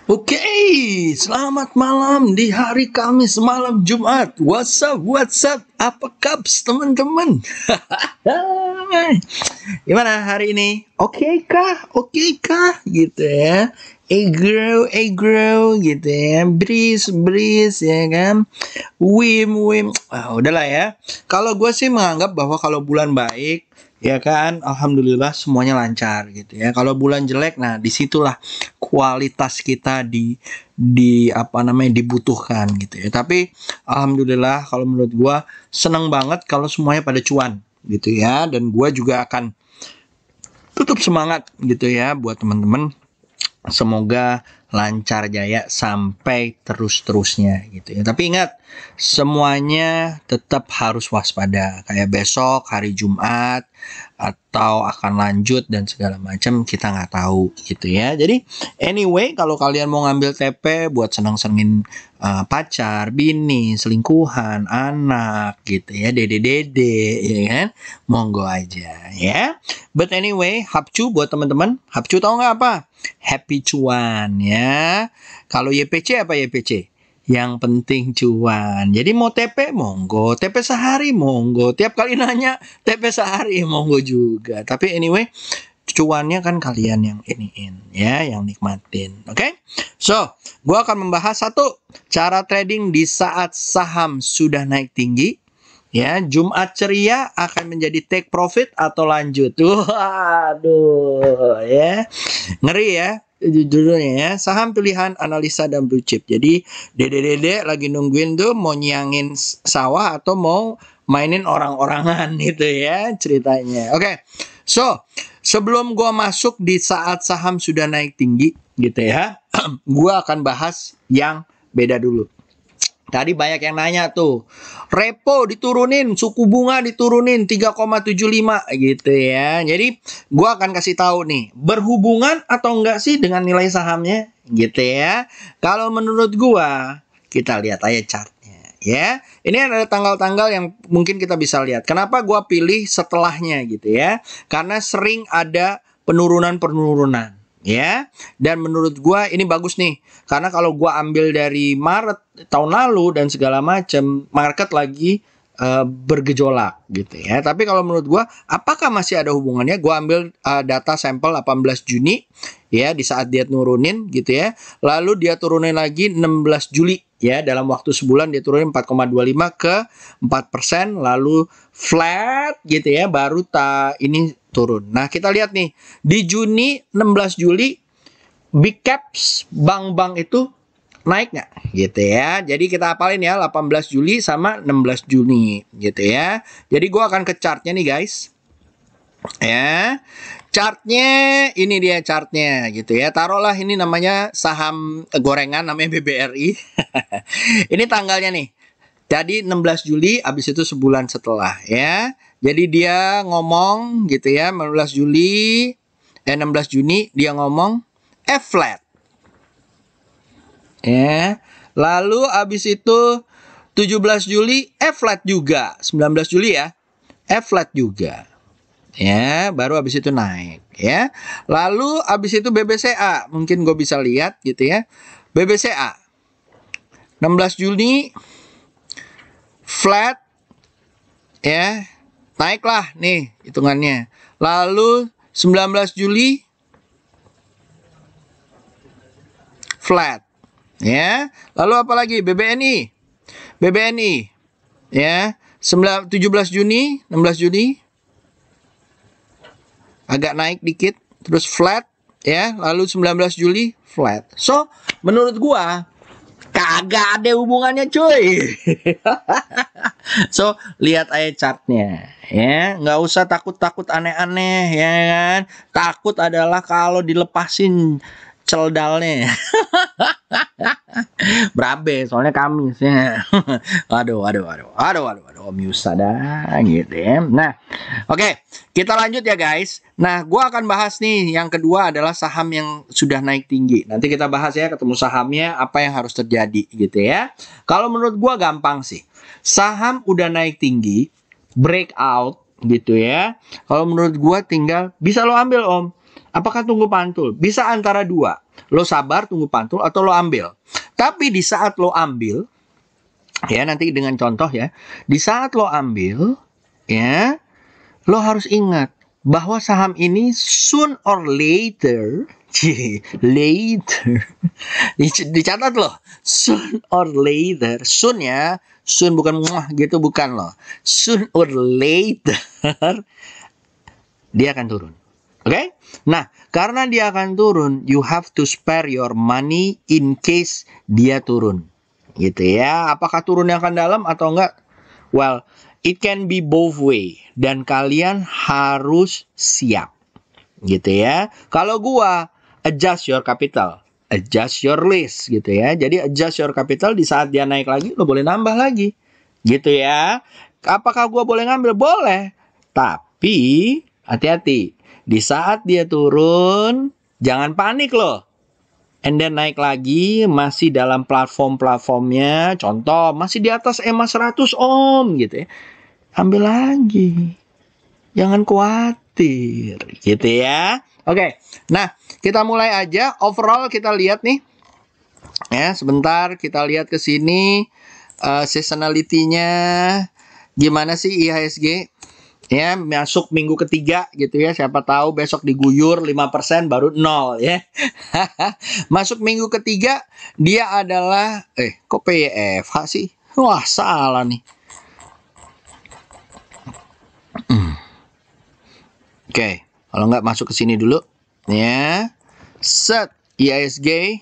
Oke, selamat malam di hari Kamis malam Jumat. What's up? Apa kabar teman-teman? Gimana hari ini? Oke kah? Oke kah? Gitu ya. Grow gitu ya. Breeze ya kan. Wim. Udahlah ya. Kalau gue sih menganggap bahwa kalau bulan baik, ya kan, alhamdulillah semuanya lancar gitu ya. Kalau bulan jelek, nah disitulah kualitas kita di apa namanya dibutuhkan gitu ya. Tapi alhamdulillah kalau menurut gua seneng banget kalau semuanya pada cuan gitu ya. Dan gua juga akan tetap semangat gitu ya buat teman-teman. Semoga lancar jaya sampai terus-terusnya gitu ya. Tapi ingat, semuanya tetap harus waspada. Kayak besok hari Jumat atau akan lanjut dan segala macam kita nggak tahu gitu ya. Jadi anyway, kalau kalian mau ngambil TP buat seneng-senengin pacar, bini, selingkuhan, anak gitu ya, dede-dede ya kan, monggo aja ya. But anyway, hapcu buat teman-teman. Hapcu tahu nggak apa? Happy cuan ya. Kalau YPC apa YPC? Yang penting cuan. Jadi mau TP monggo, TP sehari monggo. Tiap kali nanya TP sehari monggo juga. Tapi anyway, cuannya kan kalian yang iniin ya, yang nikmatin. Oke? So, gua akan membahas satu cara trading di saat saham sudah naik tinggi. Ya, Jumat ceria akan menjadi take profit atau lanjut. Waduh, ya. Ngeri ya judulnya ya. Saham pilihan analisa dan blue chip. Jadi dede-dede lagi nungguin tuh mau nyiangin sawah atau mau mainin orang-orangan gitu ya ceritanya. Oke. So, sebelum gua masuk di saat saham sudah naik tinggi gitu ya, gua akan bahas yang beda dulu. Tadi banyak yang nanya tuh, repo diturunin, suku bunga diturunin 3,75 gitu ya. Jadi gua akan kasih tahu nih, berhubungan atau enggak sih dengan nilai sahamnya gitu ya. Kalau menurut gua, kita lihat aja chartnya ya. Ini ada tanggal-tanggal yang mungkin kita bisa lihat. Kenapa gua pilih setelahnya gitu ya? Karena sering ada penurunan-penurunan ya. Dan menurut gua ini bagus nih, karena kalau gua ambil dari Maret tahun lalu dan segala macam, market lagi bergejolak gitu ya. Tapi kalau menurut gua, apakah masih ada hubungannya? Gua ambil data sampel 18 Juni ya, di saat dia nurunin gitu ya. Lalu dia turunin lagi 16 Juli ya, dalam waktu sebulan dia turunin 4,25 ke 4%, lalu flat gitu ya, baru ini turun. Nah, kita lihat nih, di Juni 16 Juli big caps bank-bank itu naik nggak gitu ya. Jadi kita hafalin ya, 18 Juli sama 16 Juni gitu ya. Jadi gua akan ke chartnya nih guys ya. Chartnya ini dia chartnya gitu ya. Taruhlah ini namanya saham gorengan, namanya BBRI. Ini tanggalnya nih. Jadi 16 Juli, habis itu sebulan setelah ya. Jadi dia ngomong gitu ya, 16 Juni dia ngomong flat. Ya. Lalu habis itu 17 Juli flat juga, 19 Juli ya. Flat juga. Ya, baru habis itu naik ya. Lalu habis itu BBCA, mungkin gue bisa lihat gitu ya. BBCA 16 Juni flat ya, naiklah nih hitungannya. Lalu 19 Juli flat ya. Lalu apa lagi? BBNI ya, 17 Juni 16 Juni agak naik dikit, terus flat ya. Lalu 19 Juli flat. So menurut gua kagak ada hubungannya cuy. So lihat aja chartnya ya, nggak usah takut-takut aneh-aneh ya kan. Takut adalah kalau dilepasin celdalnya. Berabe soalnya Kamis ya. Waduh, Om Yusa dah gitu ya. Nah, oke, kita lanjut ya guys. Nah, gua akan bahas nih, yang kedua adalah saham yang sudah naik tinggi. Nanti kita bahas ya, ketemu sahamnya apa yang harus terjadi gitu ya. Kalau menurut gua gampang sih. Saham udah naik tinggi, breakout gitu ya. Kalau menurut gua tinggal bisa lo ambil Om. Apakah tunggu pantul? Bisa antara dua. Lo sabar tunggu pantul atau lo ambil. Tapi di saat lo ambil, ya nanti dengan contoh ya. Di saat lo ambil, ya, lo harus ingat bahwa saham ini soon or later, later, dicatat loh, soon or later, soon ya, soon bukan muah gitu, bukan loh, soon or later, dia akan turun. Oke? Nah, karena dia akan turun, you have to spare your money in case dia turun. Gitu ya. Apakah turun yang akan dalam atau enggak? Well, it can be both way. Dan kalian harus siap. Gitu ya. Kalau gua, adjust your capital. Adjust your list. Gitu ya. Jadi adjust your capital, di saat dia naik lagi, lo boleh nambah lagi. Gitu ya. Apakah gua boleh ngambil? Boleh. Tapi, hati-hati. Di saat dia turun, jangan panik loh. And then naik lagi, masih dalam platform-platformnya. Contoh, masih di atas EMA 100 om gitu ya. Ambil lagi. Jangan khawatir gitu ya. Oke, nah kita mulai aja. Overall kita lihat nih. Ya, sebentar kita lihat ke sini. Seasonality-nya gimana sih IHSG? Ya, masuk minggu ketiga gitu ya. Siapa tahu besok diguyur 5% baru 0 ya. Masuk minggu ketiga dia adalah kok PYFH sih? Wah, salah nih. Oke, kalau nggak masuk ke sini dulu ya. Set IHSG.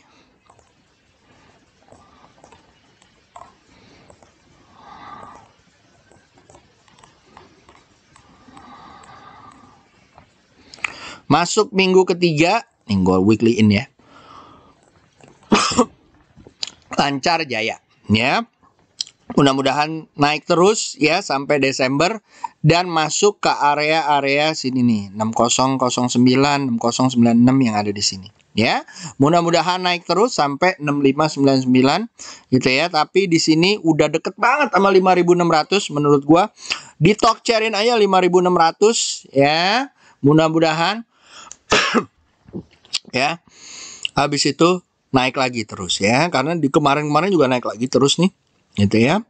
Masuk minggu ketiga, nih gue weekly in ya. Lancar jaya, ya. Mudah-mudahan naik terus ya sampai Desember dan masuk ke area-area sini nih, 6009, 6096 yang ada di sini. Ya, mudah-mudahan naik terus sampai 6599 gitu ya. Tapi di sini udah deket banget sama 5600 menurut gua. Di talk charin aja 5600 ya. Mudah-mudahan ya. Habis itu naik lagi terus ya, karena di kemarin-kemarin juga naik lagi terus nih. Gitu ya.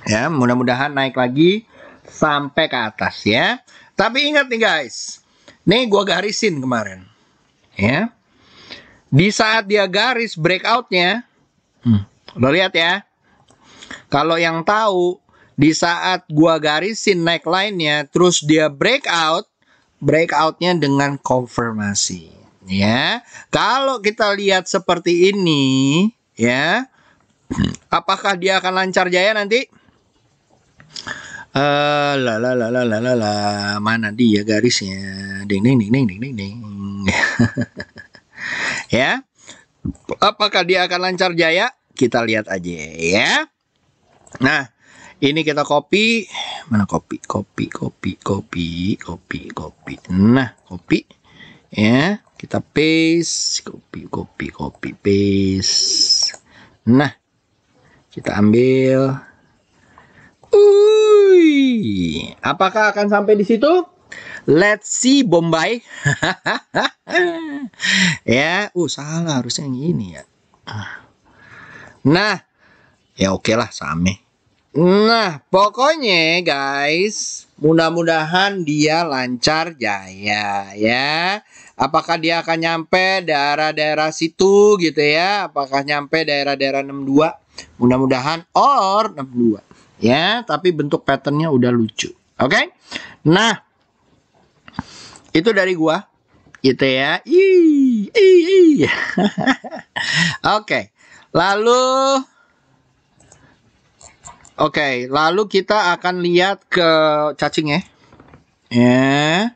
Ya, mudah-mudahan naik lagi sampai ke atas ya. Tapi ingat nih guys. Nih gua garisin kemarin. Ya. Di saat dia garis breakout-nya, lo lihat ya. Kalau yang tahu di saat gua garisin neckline-nya terus dia breakout-nya dengan konfirmasi ya. Kalau kita lihat seperti ini ya, apakah dia akan lancar jaya nanti? Mana dia garisnya? Ding ding ding ding ding ding ding. Ya. Apakah dia akan lancar jaya? Kita lihat aja ya. Nah, ini kita copy. Mana copy? Nah, copy. Ya, kita paste. Copy, paste. Nah, kita ambil. Apakah akan sampai di situ? Let's see Bombay. Ya, salah harusnya yang ini ya. Nah, ya oke lah sama. Nah, pokoknya guys, mudah-mudahan dia lancar jaya ya. Apakah dia akan nyampe daerah-daerah situ gitu ya? Apakah nyampe daerah-daerah 62? Mudah-mudahan or 62. Ya, tapi bentuk patternnya udah lucu. Oke? Nah, itu dari gua. Gitu ya. Oke. Lalu kita akan lihat ke cacing ya. Ya.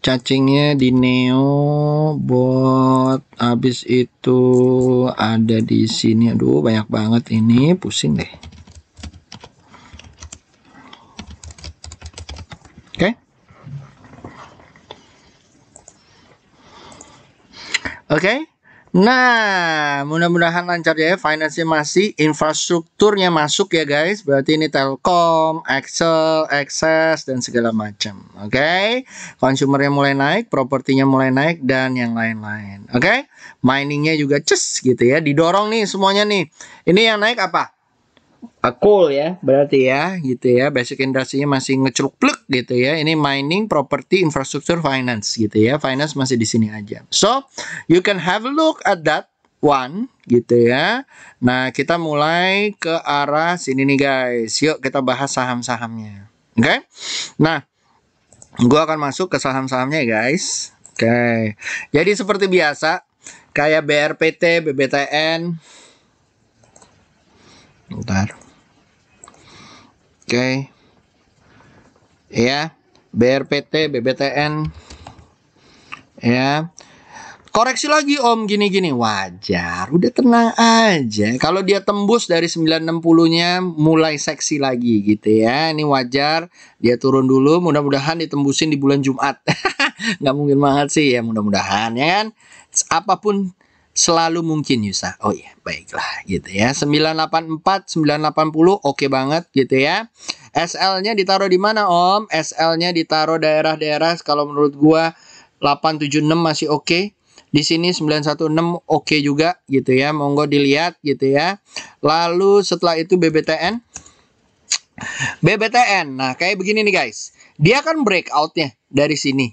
Cacingnya di Neo bot. Habis itu ada di sini. Aduh, banyak banget ini, pusing deh. Oke. Nah, mudah-mudahan lancar ya. Finance-nya masih, infrastrukturnya masuk ya guys. Berarti ini Telkom, Excel, Access, dan segala macam. Oke, consumernya mulai naik, propertinya mulai naik, dan yang lain-lain. Oke, miningnya juga ces gitu ya. Didorong nih semuanya nih. Ini yang naik apa? Cool ya, berarti ya, gitu ya. Basic industrinya masih ngecruk plek gitu ya. Ini mining, property, infrastruktur, finance gitu ya. Finance masih di sini aja. So, you can have a look at that one gitu ya. Nah, kita mulai ke arah sini nih guys. Yuk kita bahas saham-sahamnya. Oke. Okay? Nah, gua akan masuk ke saham-sahamnya ya guys. Oke. Okay. Jadi seperti biasa, kayak BRPT, BBTN. Bentar. Oke. Ya, BRPT, BBTN. Ya. Koreksi lagi Om gini-gini. Wajar, udah tenang aja. Kalau dia tembus dari 960-nya mulai seksi lagi gitu ya. Ini wajar, dia turun dulu, mudah-mudahan ditembusin di bulan Jumat. Nggak mungkin banget sih ya, mudah-mudahan ya kan. Apapun selalu mungkin Yusa. Oh iya, baiklah gitu ya. 984, 980 oke banget gitu ya. SL-nya ditaruh di mana Om? SL-nya ditaruh daerah-daerah kalau menurut gua 876 masih oke. Di sini 916 oke juga gitu ya. Monggo dilihat gitu ya. Lalu setelah itu BBTN. BBTN. Nah, kayak begini nih guys. Dia kan breakout-nya dari sini.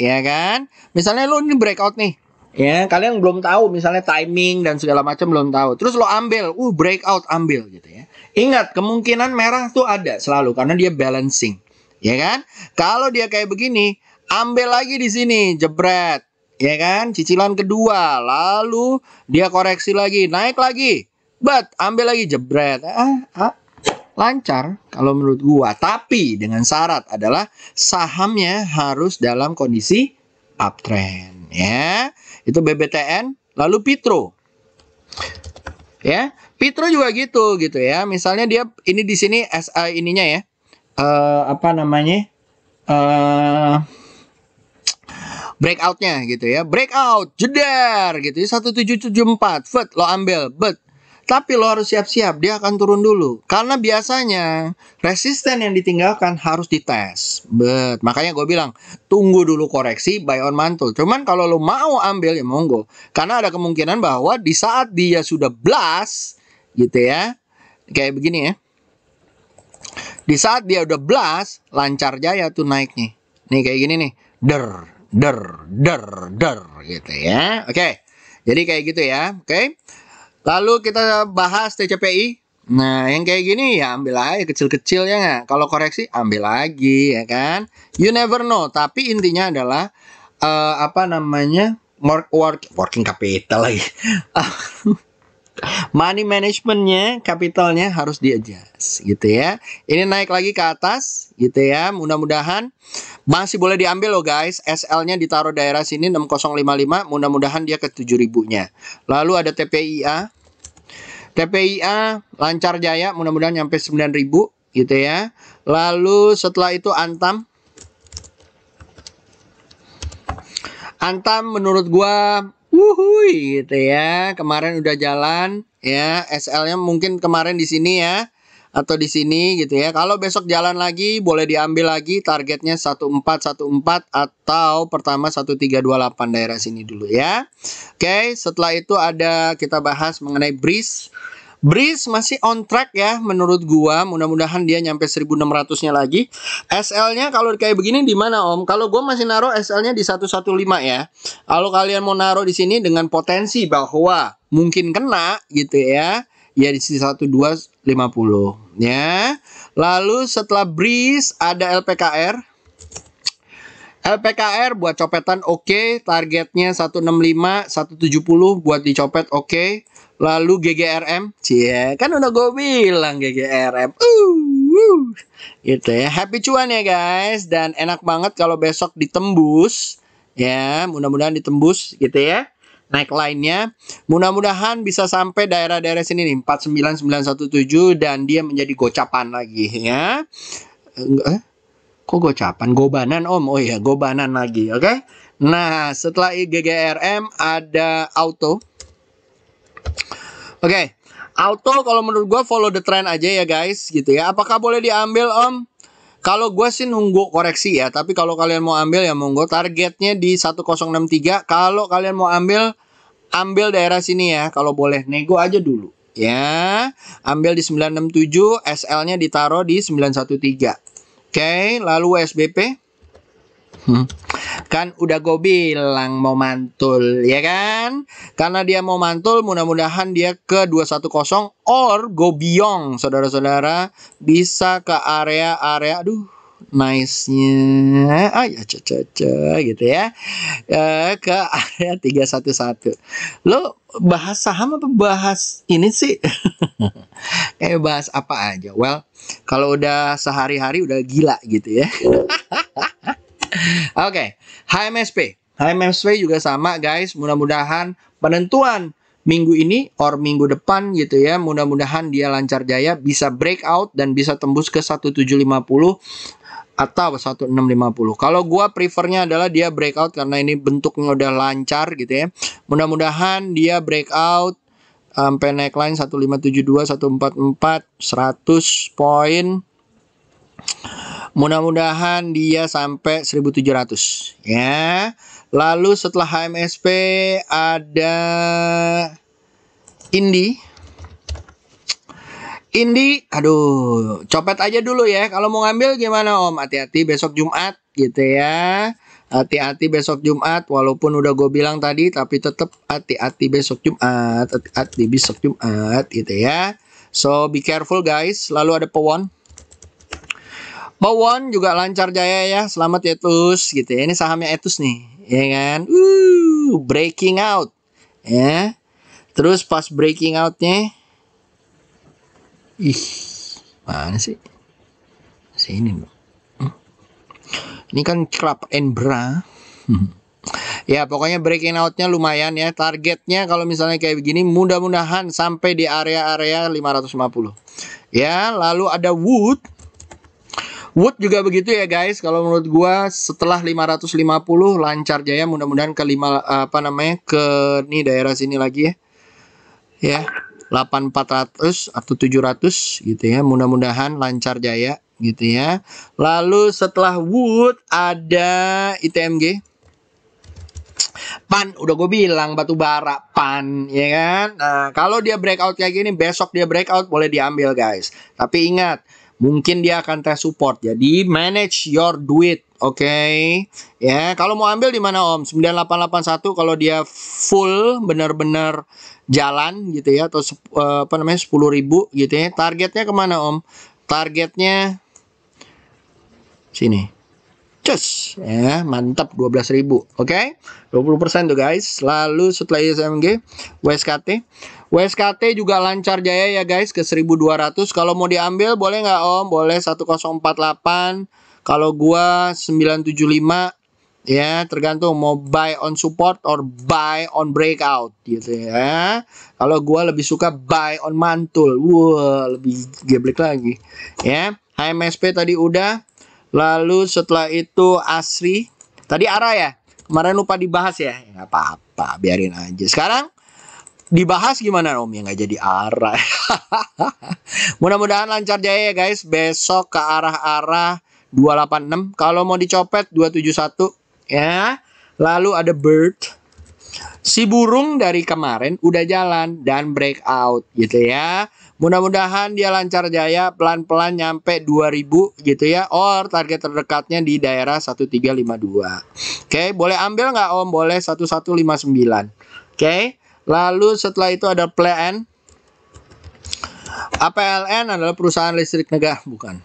Ya kan? Misalnya lu ini breakout nih. Ya, kalian belum tahu misalnya timing dan segala macam belum tahu. Terus lo ambil, breakout ambil gitu ya. Ingat, kemungkinan merah tuh ada selalu karena dia balancing. Ya kan? Kalau dia kayak begini, ambil lagi di sini, jebret. Ya kan? Cicilan kedua, lalu dia koreksi lagi, naik lagi. Ambil lagi jebret. Lancar kalau menurut gua, tapi dengan syarat adalah sahamnya harus dalam kondisi uptrend ya. Itu BBTN, lalu Pitro. Ya, Pitro juga gitu ya. Misalnya dia ini di sini SI ininya ya. Apa namanya? Breakoutnya gitu ya. Breakout, jedar gitu ya. 1774, lo ambil, tapi lo harus siap-siap, dia akan turun dulu. Karena biasanya resisten yang ditinggalkan harus dites. Makanya gue bilang, tunggu dulu koreksi, buy on mantul. Cuman kalau lo mau ambil, ya monggo. Karena ada kemungkinan bahwa di saat dia sudah blast, gitu ya. Kayak begini ya. Di saat dia udah blast, lancar jaya tuh naiknya. Nih kayak gini nih. Der gitu ya. Oke. Jadi kayak gitu ya. Oke. Lalu kita bahas TCPI. Nah, yang kayak gini ya ambil aja kecil-kecil ya nggak? Kalau koreksi ambil lagi ya kan? You never know. Tapi intinya adalah apa namanya? Working capital lagi. Money managementnya, capitalnya harus di-adjust gitu ya. Ini naik lagi ke atas gitu ya. Mudah-mudahan masih boleh diambil loh guys. SL-nya ditaruh daerah sini 6055. Mudah-mudahan dia ke 7000-nya. Lalu ada TPIA. TPIA lancar jaya, mudah-mudahan nyampe 9000 gitu ya. Lalu setelah itu Antam. Antam menurut gua wuhui gitu ya. Kemarin udah jalan ya. SL-nya mungkin kemarin di sini ya atau di sini gitu ya. Kalau besok jalan lagi boleh diambil lagi, targetnya 1414 atau pertama 1328 daerah sini dulu ya. Oke, setelah itu ada kita bahas mengenai Breeze. Breeze masih on track ya menurut gua. Mudah-mudahan dia nyampe 1600-nya lagi. SL-nya kalau kayak begini di mana Om? Kalau gua masih naruh SL-nya di 115 ya. Kalau kalian mau naruh di sini dengan potensi bahwa mungkin kena gitu ya. Ya di sisi 1250 ya. Lalu setelah Breeze ada LPKR. LPKR buat copetan oke, targetnya 165, 170 buat dicopet oke. Lalu GGRM, kan udah gue bilang GGRM. Gitu ya. Happy cuan ya guys, dan enak banget kalau besok ditembus. Ya, mudah-mudahan ditembus gitu ya. Naik line-nya, mudah-mudahan bisa sampai daerah-daerah sini nih 49917 dan dia menjadi gocapan lagi ya. Kok gocapan? Gobanan Om. Oh iya, gobanan lagi, oke? Nah, setelah GGRM ada auto. Oke, auto kalau menurut gua follow the trend aja ya guys, gitu ya. Apakah boleh diambil Om? Kalau gue sih nunggu koreksi ya, tapi kalau kalian mau ambil ya monggo. Targetnya di 1063. Kalau kalian mau ambil, ambil daerah sini ya. Kalau boleh, nego aja dulu ya. Ambil di 967, SL-nya ditaruh di 913. Oke, lalu SBP. Kan udah gue bilang mau mantul, ya kan? Karena dia mau mantul, mudah-mudahan dia ke 210 or go beyond, saudara-saudara. Bisa ke area-area, aduh, nice-nya. Ya, caca gitu ya. Ke area 311. Lo bahas saham apa bahas ini sih? Kayak bahas apa aja. Well, kalau udah sehari-hari udah gila gitu ya. Oke, HMSP. HMSP juga sama guys. Mudah-mudahan penentuan minggu ini or minggu depan gitu ya. Mudah-mudahan dia lancar jaya, bisa breakout dan bisa tembus ke 1750 atau 1650. Kalau gua prefernya adalah dia breakout karena ini bentuknya udah lancar gitu ya. Mudah-mudahan dia breakout sampai neckline 1572, 144, 100 poin. Mudah-mudahan dia sampai 1700 ya. Lalu setelah HMSP ada Indi. Aduh, copet aja dulu ya. Kalau mau ngambil gimana Om? Hati-hati besok Jumat gitu ya. Hati-hati besok Jumat. Walaupun udah gue bilang tadi, tapi tetap hati-hati besok Jumat. Hati-hati besok Jumat gitu ya. So be careful guys. Lalu ada Pewon. Pewon juga lancar jaya ya. Selamat ya Etus gitu ya. Ini sahamnya Etus nih, ya kan? Breaking out. Ya. Terus pas breaking outnya, mana sih? Sini. Ini kan Club and Bra. Ya pokoknya breaking outnya lumayan ya. Targetnya kalau misalnya kayak begini, mudah-mudahan sampai di area-area 550. Ya, lalu ada Wood. Wood juga begitu ya guys. Kalau menurut gua setelah 550 lancar jaya, mudah-mudahan ke ke nih daerah sini lagi ya. Ya, 8400 atau 700 gitu ya. Mudah-mudahan lancar jaya gitu ya. Lalu setelah Wood ada ITMG. Pan, udah gue bilang batu bara pan, ya kan? Nah, kalau dia breakout kayak gini, besok dia breakout boleh diambil guys. Tapi ingat, mungkin dia akan tes support. Jadi manage your duit, oke? Ya, kalau mau ambil di mana Om? 9881 kalau dia full benar-benar jalan gitu ya, atau 10.000 gitu ya. Targetnya kemana Om? Targetnya sini. Cus, ya mantap 12.000, oke? 20% tuh guys. Lalu setelah ISMG, WSKT. WSKT juga lancar jaya ya guys ke 1200. Kalau mau diambil boleh nggak Om? Boleh 1048. Kalau gua 975 ya, tergantung mau buy on support or buy on breakout gitu ya. Kalau gua lebih suka buy on mantul. Wah, lebih geblek lagi. Ya, HMSP tadi udah. Lalu setelah itu Asri. Tadi ARA ya. Kemarin lupa dibahas ya. Nggak apa-apa, biarin aja. Sekarang dibahas gimana Om? Ya nggak jadi ARA. Mudah-mudahan lancar jaya ya guys. Besok ke arah-arah 286. Kalau mau dicopet 271 ya. Lalu ada Bird. Si burung dari kemarin udah jalan dan breakout gitu ya. Mudah-mudahan dia lancar jaya, pelan-pelan nyampe 2000 gitu ya. Or target terdekatnya di daerah 1352. Oke, boleh ambil nggak Om? Boleh 1159. Oke, lalu setelah itu ada PLN. APLN adalah perusahaan listrik negara, bukan?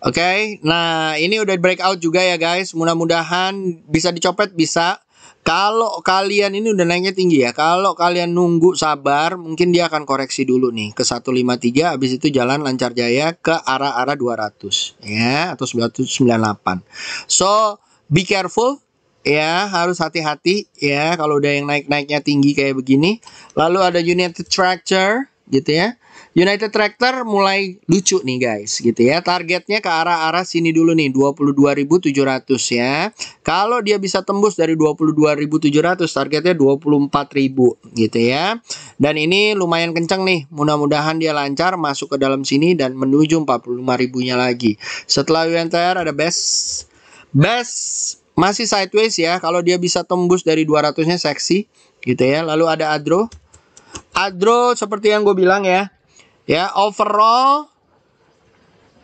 Oke, nah ini udah breakout juga ya guys. Mudah-mudahan bisa dicopet, bisa. Kalau kalian ini udah naiknya tinggi ya. Kalau kalian nunggu sabar, mungkin dia akan koreksi dulu nih ke 153, habis itu jalan lancar jaya ke arah-arah 200 ya, atau 998. So, be careful ya, harus hati-hati ya kalau udah yang naik-naiknya tinggi kayak begini. Lalu ada United Tractor gitu ya. United Tractor mulai lucu nih guys gitu ya. Targetnya ke arah-arah sini dulu nih 22.700 ya. Kalau dia bisa tembus dari 22.700 targetnya 24.000 gitu ya. Dan ini lumayan kenceng nih. Mudah-mudahan dia lancar masuk ke dalam sini dan menuju 45.000-nya lagi. Setelah UNTR ada best masih sideways ya. Kalau dia bisa tembus dari 200-nya seksi gitu ya. Lalu ada Adro seperti yang gue bilang ya. Ya, overall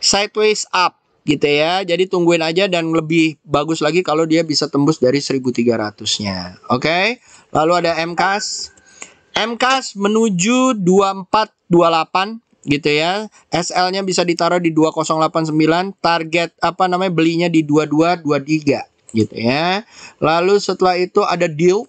sideways up gitu ya. Jadi tungguin aja dan lebih bagus lagi kalau dia bisa tembus dari 1.300-nya. Oke. Lalu ada MCAS. MCAS menuju 2428 gitu ya. SL-nya bisa ditaruh di 2089, target belinya di 2223 gitu ya. Lalu setelah itu ada deal.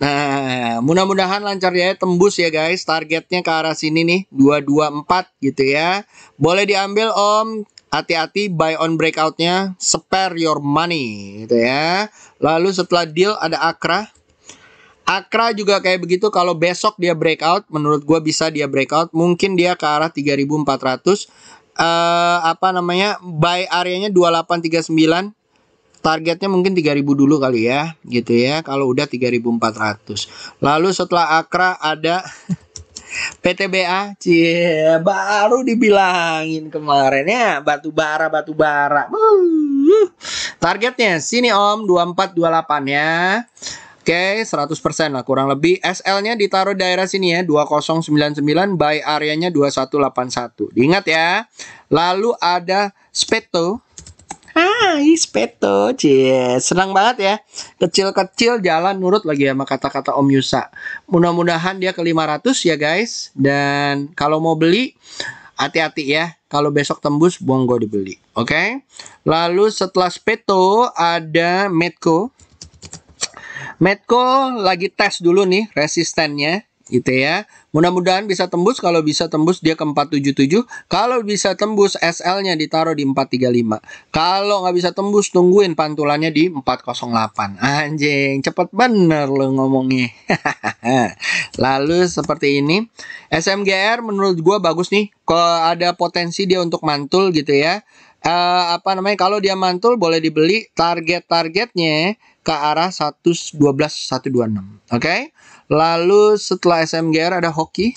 Nah, mudah-mudahan lancar ya, tembus ya guys. Targetnya ke arah sini nih, 224 gitu ya. Boleh diambil Om. Hati-hati buy on breakoutnya, spare your money gitu ya. Lalu setelah deal ada Akra. Akra juga kayak begitu. Kalau besok dia breakout, menurut gua bisa dia breakout. Mungkin dia ke arah 3.400. Buy areanya 2839. Targetnya mungkin 3.000 dulu kali ya, gitu ya. Kalau udah 3.400. Lalu setelah Akra ada PTBA, baru dibilangin kemarin ya, batu bara. Targetnya sini Om, 2428 ya. Oke, 100% lah kurang lebih. SL-nya ditaruh daerah sini ya, 2099, buy area-nya 2181. Diingat ya. Lalu ada Speto. Speto, senang banget ya. Kecil-kecil jalan nurut lagi sama kata-kata Om Yusa. Mudah-mudahan dia ke 500 ya guys. Dan kalau mau beli, hati-hati ya. Kalau besok tembus, monggo dibeli. Oke. Lalu setelah Speto ada Medco. Medco lagi tes dulu nih resistennya gitu ya. Mudah-mudahan bisa tembus. Kalau bisa tembus dia ke 477. Kalau bisa tembus SL-nya ditaruh di 435. Kalau nggak bisa tembus tungguin pantulannya di 408. Anjing, cepet bener lo ngomongnya. Lalu seperti ini. SMGR menurut gua bagus nih. Kalau ada potensi dia untuk mantul gitu ya. Kalau dia mantul boleh dibeli. Targetnya ke arah 112 126. Oke. Lalu setelah SMGR ada Hoki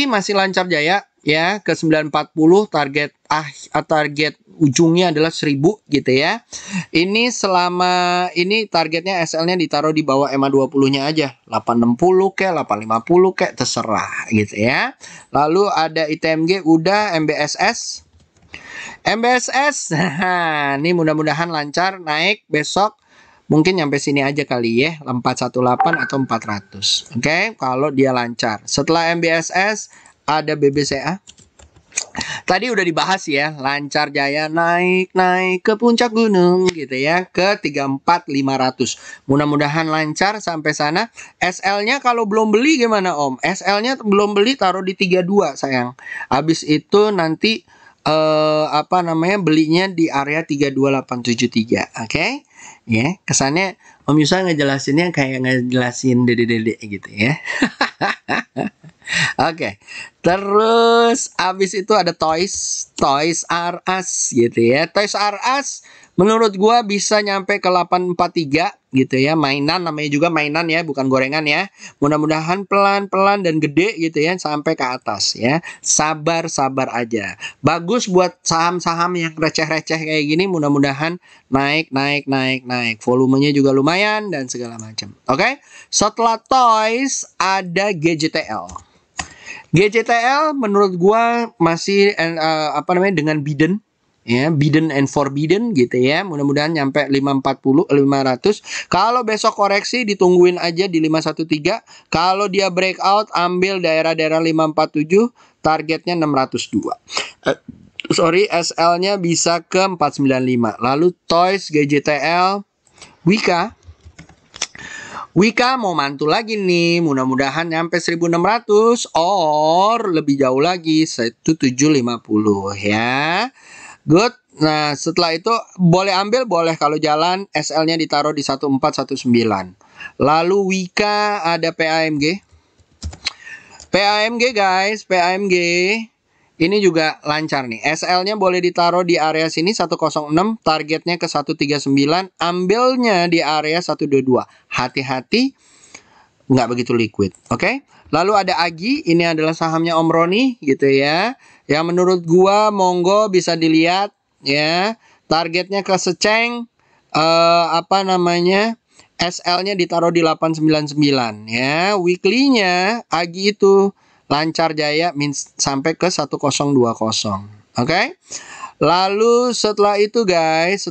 masih lancar jaya ya, ke 940. Target ujungnya adalah 1000 gitu ya. Ini selama ini targetnya SL-nya ditaruh di bawah EMA 20-nya aja, 860 kek, 850 kek, terserah gitu ya. Lalu ada ITMG udah, MBSS. Nah, ini mudah-mudahan lancar naik besok. Mungkin nyampe sini aja kali ya, 418 atau 400. Oke, kalau dia lancar. Setelah MBSS ada BBCA. Tadi udah dibahas ya, lancar jaya naik ke puncak gunung gitu ya, ke 34.500. Mudah-mudahan lancar sampai sana. SL-nya kalau belum beli gimana Om? SL-nya belum beli taruh di 32 sayang. Habis itu nanti belinya di area 32873. Oke? Ya, kesannya Om Yusa ngejelasinnya kayak ngejelasin dede-dede gitu ya. Oke. Terus abis itu ada Toys R Us gitu ya. Toys R Us menurut gua bisa nyampe ke 843 gitu ya. Mainan, namanya juga mainan ya, bukan gorengan ya. Mudah-mudahan pelan-pelan dan gede gitu ya sampai ke atas ya. Sabar aja. Bagus buat saham-saham yang receh-receh kayak gini, mudah-mudahan naik. Volumenya juga lumayan dan segala macam. Oke. Setelah Toys ada GJTL. GJTL menurut gua masih dengan bidden ya, bidden and forbidden gitu ya. Mudah-mudahan nyampe 540 500. Kalau besok koreksi ditungguin aja di 513. Kalau dia breakout ambil daerah-daerah 547, targetnya 602. SL-nya bisa ke 495. Lalu Toys, GJTL, Wika mau mantul lagi nih, mudah-mudahan nyampe 1.600 or lebih jauh lagi 1.750 ya. Good. Nah, setelah itu boleh ambil, boleh kalau jalan SL-nya ditaruh di 1419. Lalu Wika ada PAMG. PAMG guys, PAMG ini juga lancar nih. SL-nya boleh ditaruh di area sini 106, targetnya ke 139, ambilnya di area 122. Hati-hati, nggak begitu liquid, oke? Lalu ada Agi, ini adalah sahamnya Om Roni gitu ya. Yang menurut gua monggo bisa dilihat ya. Targetnya ke seceng, SL-nya ditaruh di 899 ya. Weekly-nya Agi itu lancar jaya sampai ke 1020. Oke? Lalu setelah itu guys,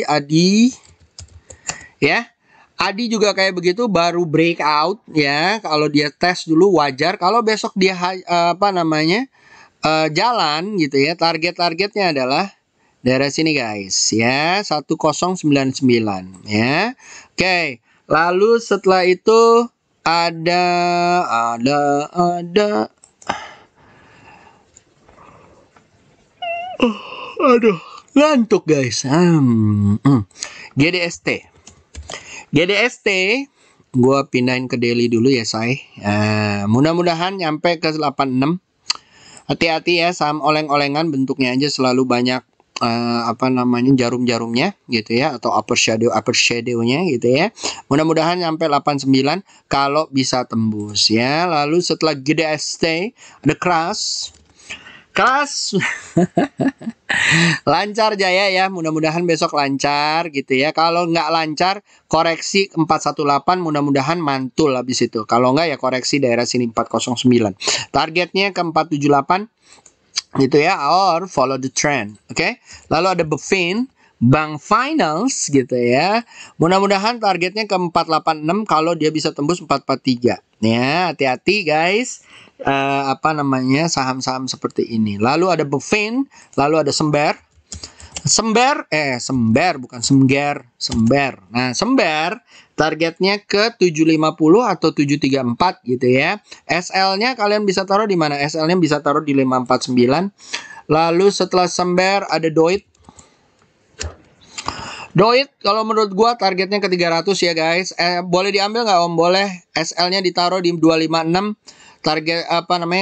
Adi ya. Adi juga kayak begitu, baru breakout ya. Kalau dia tes dulu wajar. Kalau besok dia jalan gitu ya. Targetnya adalah daerah sini guys ya, 1099 ya. Oke, lalu setelah itu ada aduh, ngantuk guys. GDST. Gua pindahin ke daily dulu ya, say. Mudah-mudahan nyampe ke 86. Hati-hati ya, saham oleng-olengan bentuknya aja selalu banyak jarum-jarumnya gitu ya, atau upper shadow-nya gitu ya. Mudah-mudahan sampai 89 kalau bisa tembus ya. Lalu setelah GDST ada Crash lancar jaya ya, mudah-mudahan besok lancar gitu ya. Kalau nggak lancar koreksi 418, mudah-mudahan mantul habis itu. Kalau nggak ya koreksi daerah sini 409. Targetnya ke 478 gitu ya, or follow the trend. Oke. Lalu ada Bevin, Bank Finance gitu ya. Mudah-mudahan targetnya ke 486 kalau dia bisa tembus 443. Ya, hati-hati guys. Saham-saham seperti ini. Lalu ada Bevin, lalu ada Sember. Bukan Semger, Sember. Nah, Sember targetnya ke 750 atau 734 gitu ya. SL-nya kalian bisa taruh di mana? SL-nya bisa taruh di 549. Lalu setelah Sember ada Doit. Kalau menurut gua targetnya ke 300 ya guys. Boleh diambil nggak Om? Boleh. SL-nya ditaruh di 256. Target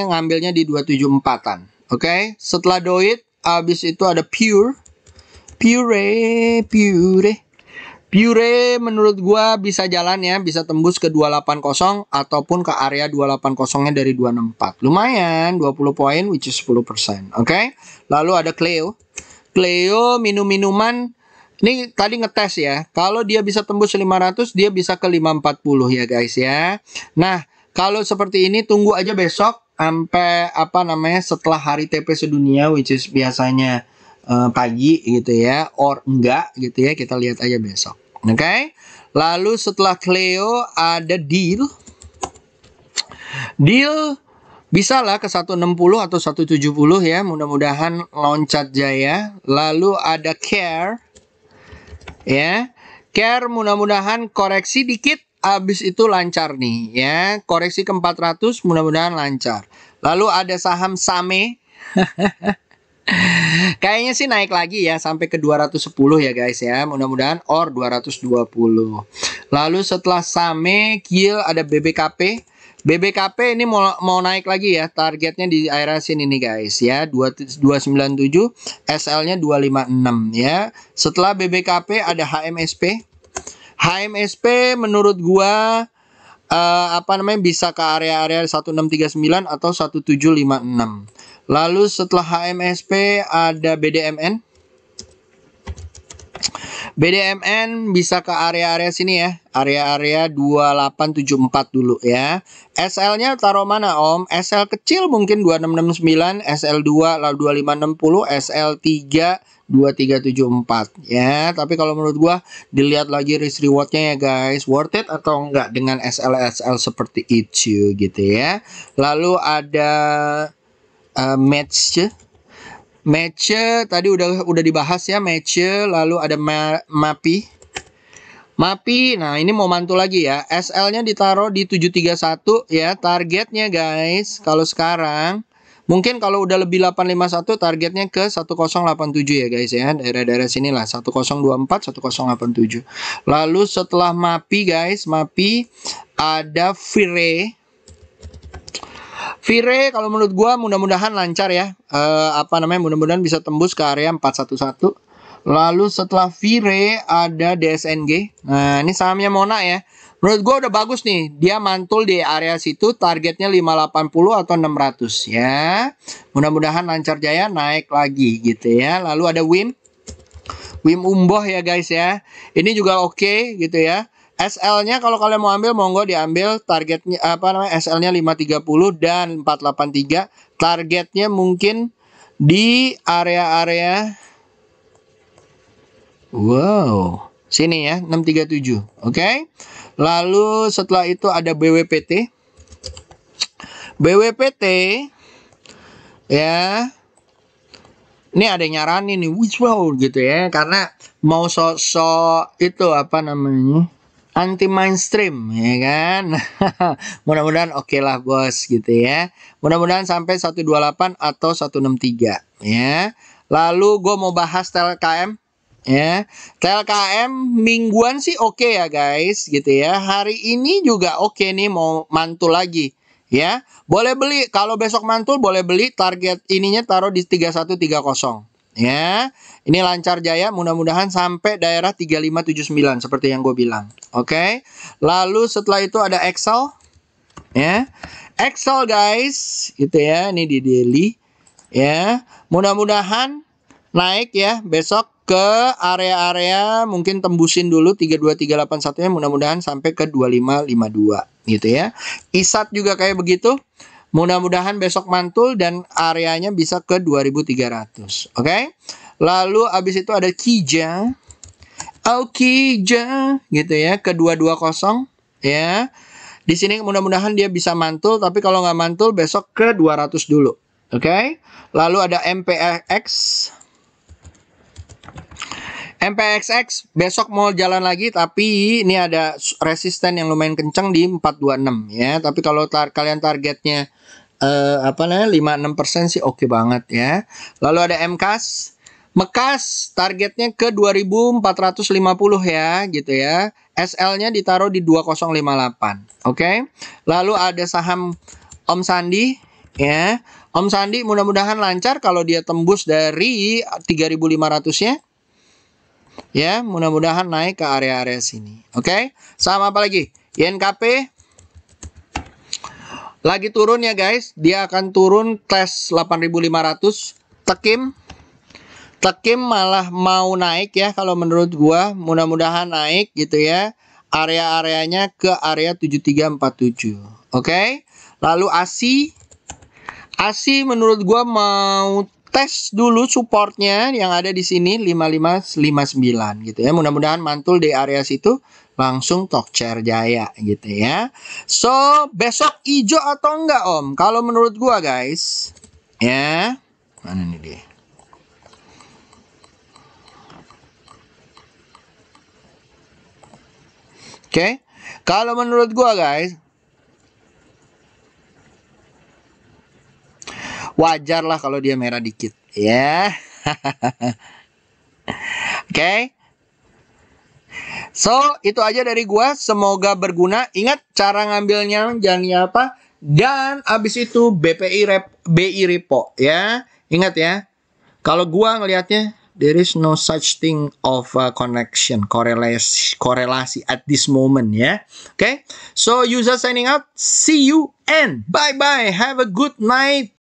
ngambilnya di 274-an. Oke. Setelah Doit, habis itu ada Pure menurut gua bisa jalan ya, bisa tembus ke 280 ataupun ke area 280-nya dari 264. Lumayan, 20 poin which is 10%. Oke. Lalu ada Cleo minum-minuman. Ini tadi ngetes ya. Kalau dia bisa tembus 500, dia bisa ke 540 ya guys ya. Nah, kalau seperti ini tunggu aja besok sampai setelah hari TP sedunia which is biasanya pagi gitu ya, or enggak gitu ya, kita lihat aja besok. Oke. Lalu setelah Cleo ada Deal bisa lah ke 160 atau 170 ya, mudah-mudahan loncat jaya. Lalu ada Care ya. Care mudah-mudahan koreksi dikit, habis itu lancar nih ya. Koreksi ke 400 mudah-mudahan lancar. Lalu ada saham Same. Kayaknya sih naik lagi ya sampai ke 210 ya guys ya. Mudah-mudahan or 220. Lalu setelah Same, Kiel ada BBKP. BBKP ini mau naik lagi ya. Targetnya di area sini nih guys ya. 297, SL-nya 256 ya. Setelah BBKP ada HMSP. HMSP menurut gua bisa ke area-area 1639 atau 1756. Lalu setelah HMSP ada BDMN. BDMN bisa ke area-area sini ya. Area-area 2874 dulu ya. SL-nya taruh mana Om? SL kecil mungkin 2669, SL2 lalu 2560, SL3 2374 ya. Tapi kalau menurut gua dilihat lagi risk rewardnya ya guys, worth it atau enggak dengan SL seperti itu gitu ya. Lalu ada match tadi udah dibahas ya, match. Lalu ada Mapi. Nah ini mau mantul lagi ya. SL-nya ditaruh di 731 ya. Targetnya guys, kalau sekarang Mungkin kalau udah lebih 851 targetnya ke 1087 ya guys ya. Daerah-daerah sinilah 1024, 1087. Lalu setelah MAPI guys, MAPI ada VIRE. VIRE kalau menurut gua mudah-mudahan lancar ya. Mudah-mudahan bisa tembus ke area 411. Lalu setelah VIRE ada DSNG. Nah, ini sahamnya Mona ya. Menurut gua udah bagus nih. Dia mantul di area situ, targetnya 580 atau 600 ya. Mudah-mudahan lancar jaya naik lagi gitu ya. Lalu ada WIM Umboh ya guys ya. Ini juga oke gitu ya. SL-nya kalau kalian mau ambil monggo diambil, targetnya SL-nya 530 dan 483. Targetnya mungkin di area-area sini ya 637. Oke. Lalu setelah itu ada BWPT. BWPT ya. Ini ada yang nyaranin nih, gitu ya, karena mau sosok itu anti mainstream ya kan. Mudah-mudahan oke lah bos gitu ya. Mudah-mudahan sampai 128 atau 163 ya. Lalu gue mau bahas TLKM ya. TLKM mingguan sih oke ya guys gitu ya. Hari ini juga oke nih, mau mantul lagi ya. Boleh beli, kalau besok mantul boleh beli, target ininya taruh di 3130 ya. Ini lancar jaya, mudah-mudahan sampai daerah 3579 seperti yang gue bilang. Oke. Lalu setelah itu ada Excel ya. Excel guys gitu ya, ini di daily ya. Mudah-mudahan naik ya besok ke area-area, mungkin tembusin dulu 32381 nya, mudah-mudahan sampai ke 2552 gitu ya. ISAT juga kayak begitu. Mudah-mudahan besok mantul dan areanya bisa ke 2300. Oke. Lalu abis itu ada Kija. Kija gitu ya, ke 220 ya. Di sini mudah-mudahan dia bisa mantul, tapi kalau nggak mantul besok ke 200 dulu. Oke. Lalu ada MPX. MPXX besok mau jalan lagi, tapi ini ada resisten yang lumayan kencang di 426 ya. Tapi kalau kalian targetnya 56% sih oke banget ya. Lalu ada MKAS. Mekas targetnya ke 2450 ya gitu ya. SL-nya ditaruh di 2058. Oke. Lalu ada saham Om Sandi ya. Om Sandi mudah-mudahan lancar kalau dia tembus dari 3500-nya. Ya, mudah-mudahan naik ke area-area sini. Oke. Sama apa lagi? INKP lagi turun ya guys. Dia akan turun tes 8500. Tekim malah mau naik ya kalau menurut gua. Mudah-mudahan naik gitu ya. Area-areanya ke area 7347. Oke. Lalu ASI menurut gua mau tes dulu supportnya yang ada di sini 5559 gitu ya. Mudah-mudahan mantul di area situ, langsung tokcer jaya gitu ya. So besok hijau atau enggak Om? Kalau menurut gua guys ya, mana nih dia? Oke. Kalau menurut gua guys, wajar lah kalau dia merah dikit ya. Oke. So, itu aja dari gua. Semoga berguna. Ingat cara ngambilnya jangan apa. Dan abis itu BI Repo ya. Ingat ya. Kalau gua ngelihatnya there is no such thing of connection, korelasi at this moment ya. Okay? So, user signing out. See you and bye-bye. Have a good night.